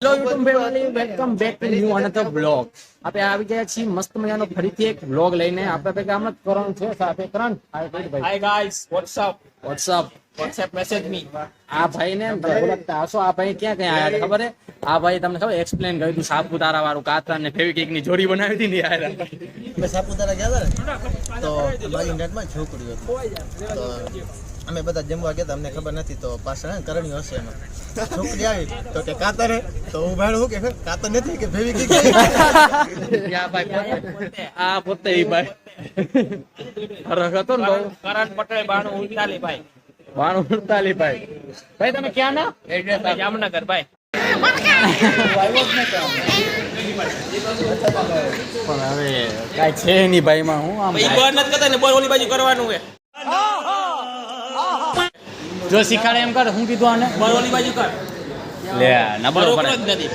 Hello YouTube family, welcome back to new another blog. આપણે આવી ગયા છીએ મસ્ત મજાનો ફરીથી એક બ્લોગ લઈને. આપણે ભેગા આમ જ કરણ છે, સાથે કરણ. હાય ગાઈસ, વોટ્સઅપ મેસેજ મી. આ ભાઈ ને ઓળખતા હશો. આ ભાઈ ક્યાં ક્યાં આયા ખબર હે? આ ભાઈ તમને ખબર એક્સપ્લેન કર્યું હતું સાપુતારા વાળું, કાતરા ને ફેવિકિક ની જોડી બનાવી હતી ને યાર. અમે સાપુતારા ગયા હતા ને, તો બાજુ નેટમાં છોકરીઓ હતી, તો અમે બધા જમવા ગયા હતા. અમને ખબર નથી, તો પાછળ કરણીઓ હશે એમાં છોકરી આવી તો કે કાતર હે, તો હું ભાઈ હું કે કાતર નથી કે ફેવિકિક યા ભાઈ પોતે આ પોતે ઈ ભાઈ ફરક હતો ને બહુ. કરણ પટેલ 9239 ભાઈ. 9239 ભાઈ. ભાઈ તમે ક્યાં ના? એડ્રેસ જામનગર ભાઈ. પણ હવે કાઈ છે નહીં ભાઈ માં. હું આમ ભાઈ બોલ નથી કરતા ને, બોલ ઓલી બાજુ કરવાનું હે. જો શીખાડે એમ કર. હું કીધું આને? બોલ ઓલી બાજુ કર. લે નબળો બરોબર પડે. જ નથી.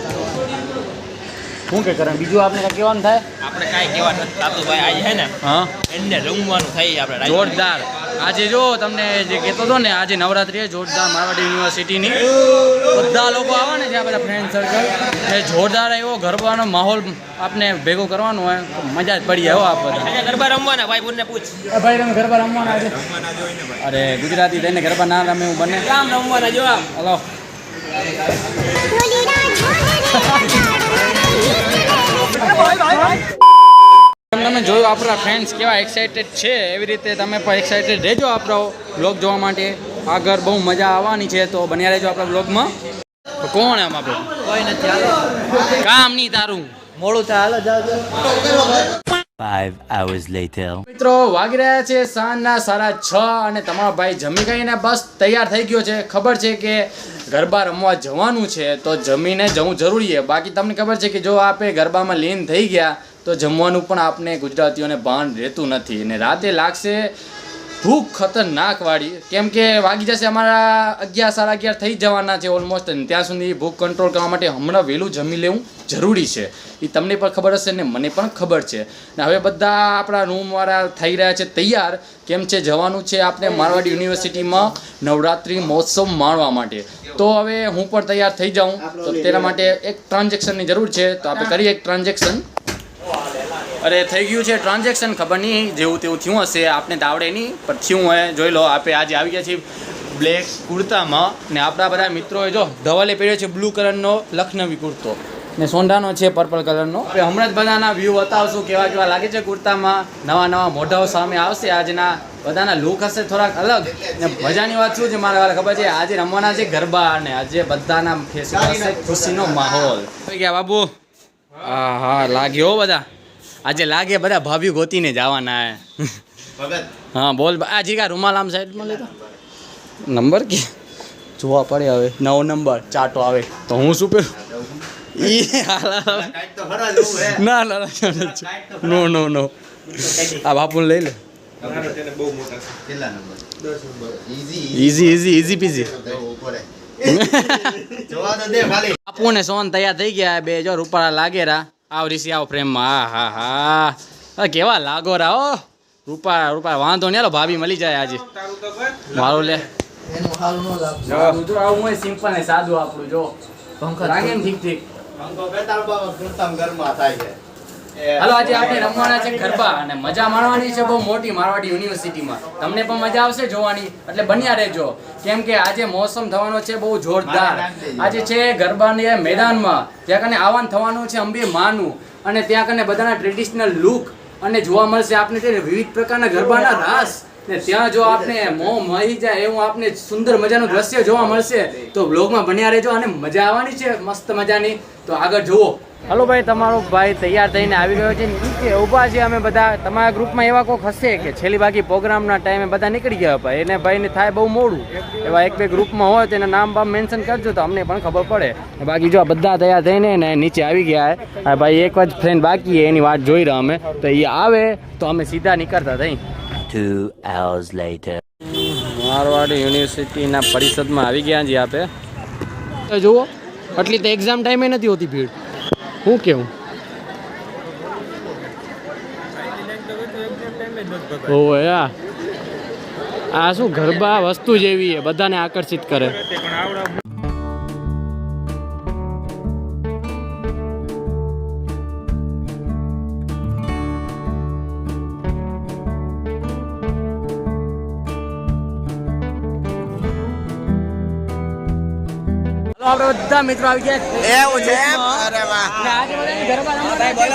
શું કે કરે બીજું આપણે કઈ કહેવાનું થાય? આપણે કાઈ કહેવા નથી થતું ભાઈ. આજે હે ને હા એને રમવાનું થઈ આપણે જોરદાર. આજે જો તમને જે કહેતો હતો ને, આજે નવરાત્રી જોરદાર મારવાડી યુનિવર્સિટીની બધા લોકો આવે ને, જ્યાં બધા ફ્રેન્ડ સર્કલ, એ જોરદાર એવો ગરબાનો માહોલ આપને ભેગો કરવાનો હોય તો મજા જ પડી જાય. આપ બધા આજે ગરબા રમવાના ભાઈ, બોલને પૂછ. ભાઈ તમે ગરબા રમવાના આજે? અરે ગુજરાતી થઈને ગરબા ના રમે એવું બને? કામ રમવાના જો આમ. હલો તમે જોયું આપણા ફ્રેન્ડ્સ કેવા એક્સાઇટેડ છે, એવી રીતે તમે પણ એક્સાઇટેડ રહેજો આપણો બ્લોગ જોવા માટે. આગળ બહુ મજા આવવાની છે, તો બન્યા રહેજો આપણા બ્લોગમાં. તો કોણ એમ આપણે? કોઈ નથી. હાલો કામ નહીં તારું. મોડું થાય, હાલો જાઓ. 5 hours later. મિત્રો વાગી રહ્યા છે સાંજના 6:30 અને તમારો ભાઈ જમી ગઈને બસ તૈયાર થઈ ગયો છે. ખબર છે કે ગરબા રમવા જવાનું છે, તો જમીને જવું જરૂરી છે. બાકી તમને ખબર છે કે જો આપણે ગરબામાં લીન થઈ ગયા તો જમવાનું પણ આપણે ગુજરાતીઓને ભાન રહેતું નથી, અને રાતે લાગશે ભૂખ ખતરનાક વાળી. કેમ કે વાગી જશે અમારા 11 સાડા 11 થઈ જવાના છે ઓલમોસ્ટ. ત્યાં સુધી ભૂખ કંટ્રોલ કરવા માટે હમણાં વહેલું જમી લેવું જરૂરી છે. એ તમને પણ ખબર હશે ને મને પણ ખબર છે. ને હવે બધા આપણા રૂમવાળા થઈ રહ્યા છે તૈયાર. કેમ છે જવાનું છે આપણે મારવાડી યુનિવર્સિટીમાં નવરાત્રિ મહોત્સવ માણવા માટે. તો હવે હું પણ તૈયાર થઈ જાઉં, તો તેના માટે એક ટ્રાન્ઝેક્શનની જરૂર છે, તો આપણે કરીએ એક ટ્રાન્ઝેક્શન. અરે થઈ ગયું છે ટ્રાન્ઝેક્શન. ખબર નહીં જેવું તેવું થયું હશે, આપને તો આવડે નહીં પણ થયું હોય. જોઈ લો આપણે આજે આવી ગયા છીએ બ્લેક કુર્તામાં, ને આપણા બધા મિત્રોએ જો ધવલે પહેર્યો છે બ્લુ કલરનો લખનવી કુર્તો, ને સોંઢાનો છે પર્પલ કલરનો. આપણે હમણાં જ બધાના વ્યૂ બતાવશું કેવા કેવા લાગે છે કુર્તામાં. નવા નવા મોઢાઓ સામે આવશે. આજના બધાના લુક હશે થોડાક અલગ. ને મજાની વાત શું છે મારા વાળા ખબર છે, આજે રમવાના છે ગરબા, અને આજે બધાના ફેસ હશે ખુશીનો માહોલ. થઈ ગયા બાબુ? હા હા લાગ્યો બધા. આજે લાગે બધા ભાભી ગોતીને જવાના હે. હા બોલ. આ જીગા રૂમાલ આમ સાઈડમાં લેતો નંબર કે જોવા પડે. હવે 9 નંબર ચાટો આવે તો હું શું પહેરું? ના ના નો નો નો. આ બાપુને લઈ લે. Easy easy easy peasy. બાપુ ને સોન તૈયાર થઈ ગયા બે. જો રૂપાળા લાગેરા. આવ રીસી આવ પ્રેમમાં. હા હા હા કેવા લાગો રા. ઓ રૂપાળા રૂપાળા વાંધો નહીં. હાલો ભાભી મળી જાય આજે. મારું લે એનું હારું ન લાગશે. જો આવું હોય સિમ્પલ ને સાદું આપણું. જો પંખો લાગે ને ઠીક ઠીક. હાલો આજે આપણે રમવાના છે ગરબા, અને મજા માણવાની છે બહુ મોટી મારવાડી યુનિવર્સિટીમાં. તમને પણ મજા આવશે જોવાની, એટલે બન્યા રહેજો. કેમ કે આજે મોસમ થવાનો છે બહુ જોરદાર. આજે છે ગરબાના મેદાનમાં, ત્યાં કને આવવાનું થવાનું છે અંબે માનું, અને ત્યાં કને બધાના ટ્રેડિશનલ લુક અને જોવા મળશે આપણે વિવિધ પ્રકારના ગરબાના રાસ. ને ત્યાં જો આપણે મોં મહી જાય એવું આપણે સુંદર મજાનું દ્રશ્ય જોવા મળશે. તો બ્લોગમાં બન્યા રહેજો, અને મજા આવવાની છે મસ્ત મજાની. તો આગળ જુઓ. હલો ભાઈ, તમારો ભાઈ તૈયાર થઈને આવી ગયો છે. નીચે ઊભા છે અમે બધા. તમારા ગ્રુપમાં એવા કોઈક હશે કે છેલ્લી બાકી પ્રોગ્રામના ટાઈમે બધા નીકળી ગયા ભાઈ, એને ભાઈને થાય બહુ મોડું. એવા એક બે ગ્રુપમાં હોય તો એના નામ બામ મેન્શન કરજો, તો અમને પણ ખબર પડે. બાકી જો બધા તૈયાર થઈને ને નીચે આવી ગયા. ભાઈ એક જ ફ્રેન્ડ બાકી છે, એની વાત જોઈ રહ્યા અમે. તો એ આવે તો અમે સીધા નીકળતા થઈ. 2 hours later. મારવાડી યુનિવર્સિટીના પરિષદમાં આવી ગયા છીએ આપે. જુઓ આટલી તો એક્ઝામ ટાઈમે નથી હોતી ભીડ. શું કેવું? ઓયા આ શું ગરબા વસ્તુ જેવી છે, બધાને આકર્ષિત કરે. તો આપણે બધા મિત્રો આવી ગયા છે. એવું છે એમ? અરે વાહ. અને આજે બધાને ગરબા રમવાના છે.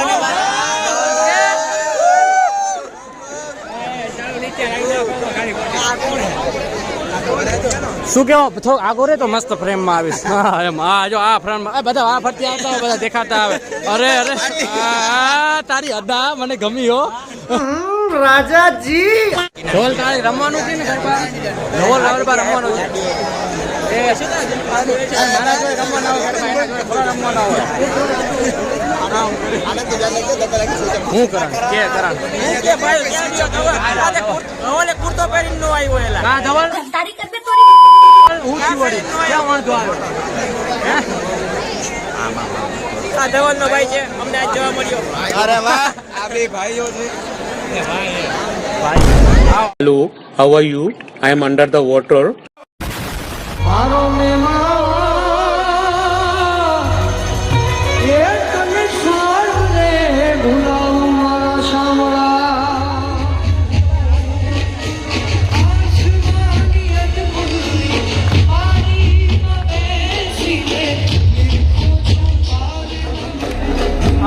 શું કેવો થોડો આગો રે તો મસ્ત ફ્રેમમાં આવીશ. હા એમ હા જો આ ફ્રેમમાં બધા આ ફરતી આવતા હોય બધા દેખાતા આવે. અરે અરે આ તારી અદા મને ગમી હો રાજાજી. ઢોલ તાળી રમવાનું છે ને ગરબા ઢોલ ગરબા રમવાનું છે. એ મારા જોડે રમવાના હોય ગરબા એના જોડે થોડા રમવાના હોય. હું કરણ કે કરણ કે ભાઈ ક્યાં ગયો ધવલ કુર્તો પહેરીને નો આવ્યો એલા કા ધવલ તારી કરતે તોરી હું છું વળી ક્યાં વાંધો આવ્યો હે આ ધવલ નો ભાઈ છે અમને આજ જોવા મળ્યો અરે વાહ. આ બે ભાઈઓ છે. Hello, how are you? I am under the water.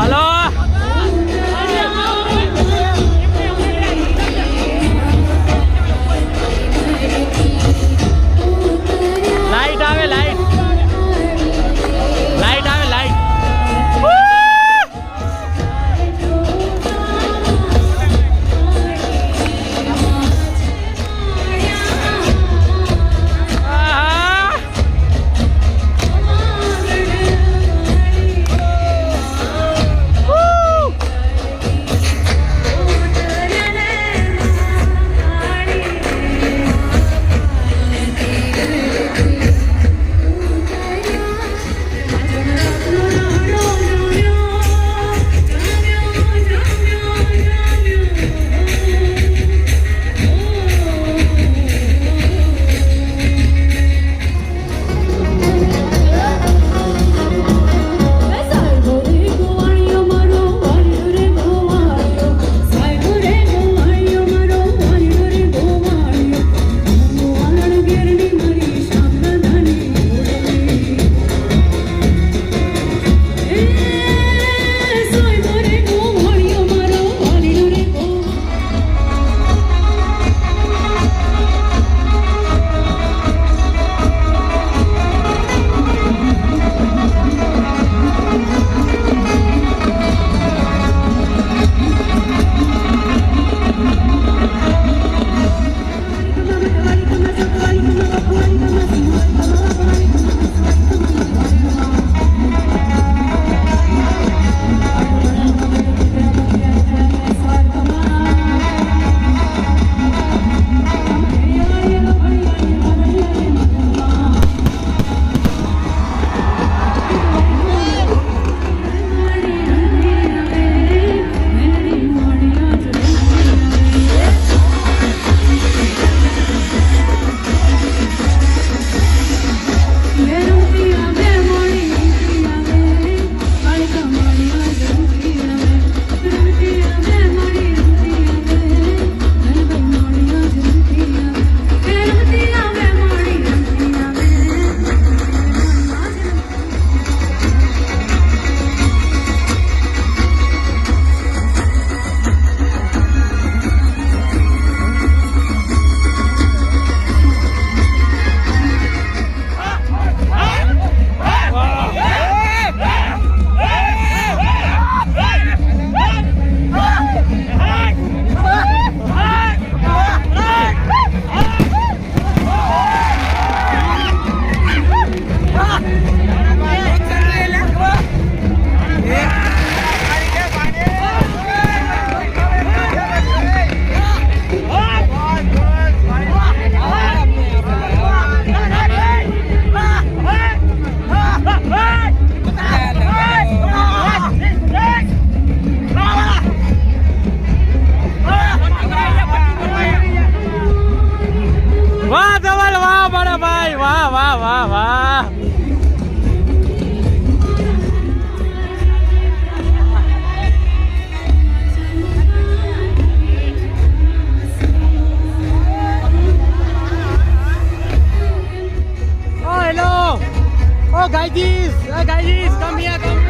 Hello light આવે લાઈટ લાઈટ આવે light guys, come here, come.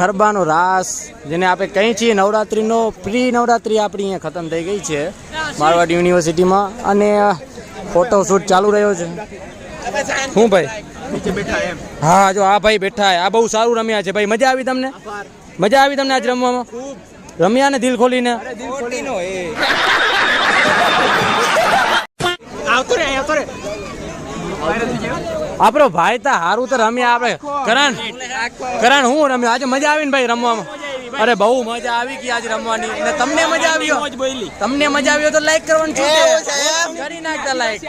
ગરબાનો રાસ જેને આપણે કહીએ છીએ નવરાત્રિનો પ્રી નવરાત્રિ આપણી અહીંયા ખતમ થઈ ગઈ છે મારવાડ યુનિવર્સિટીમાં અને ફોટોશૂટ ચાલુ રહ્યો છે. શું ભાઈ હા જો આ ભાઈ બેઠા આ બહુ સારું રમ્યા છે ભાઈ. મજા આવી તમને? મજા આવી તમને આજ રમવામાં? રમ્યા ને દિલ ખોલીને? આપણો ભાઈ તા હારું તો રમ્યા આપણે. કરણ હું રમ્યો આજે? મજા આવી ને ભાઈ રમવામાં? અરે બહુ મજા આવી ગઈ આજે રમવાની. ને તમને મજા આવી? તમને મજા આવી તો લાઈક કરવાનું કરી નાખતા લાઈક.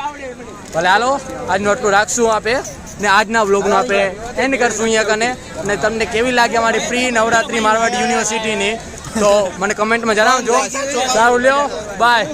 ભલે હાલો આજનું આટલું રાખશું આપે ને આજના વ્લોગનું આપણે એન્ડ કરશું અહીંયા કને. ને તમને કેવી લાગે અમારી પ્રી નવરાત્રી મારવાડ યુનિવર્સિટીની તો મને કમેન્ટમાં જણાવજો. સારું લ્યો બાય.